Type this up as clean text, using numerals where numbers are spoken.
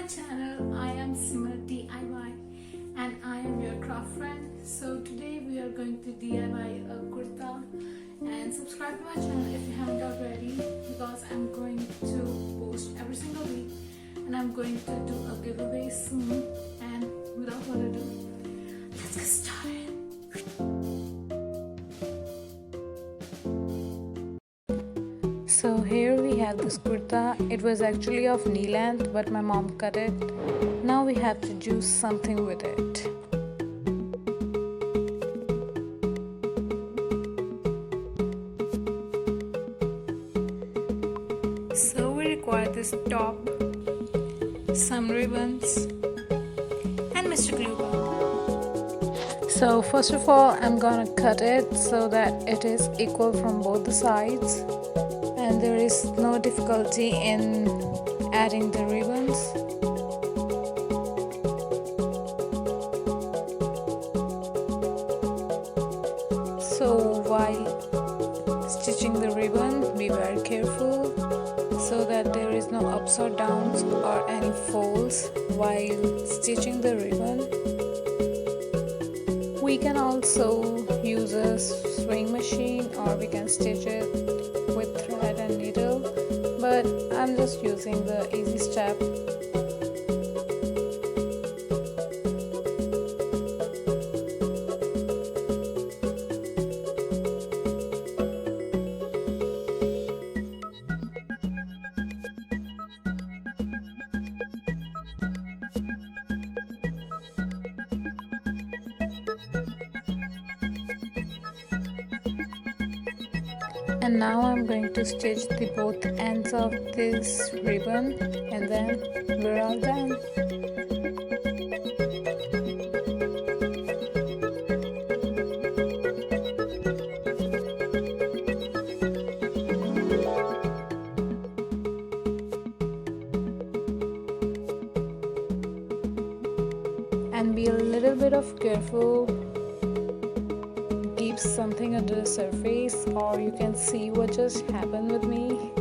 channel. I am Simar DIY and I am your craft friend. So today we are going to DIY a kurta, and subscribe to my channel if you haven't already, because I'm going to post every single week and I'm going to do a giveaway soon. And without further ado, let's get started. So here we have this kurta. It was actually of knee length, but my mom cut it. Now we have to do something with it. So we require this top, some ribbons, and Mr. Glue Gun. So first of all, I'm gonna cut it so that it is equal from both the sides, and there is no difficulty in adding the ribbons. So while stitching the ribbon, be very careful so that there is no ups or downs or any folds while stitching the ribbon. We can also use a sewing machine, or we can stitch it with thread and needle, but I'm just using the easy step. And now I'm going to stitch the both ends of this ribbon, and then we're all done. And be a little bit of careful. Keep something under the surface, or you can see what just happened with me.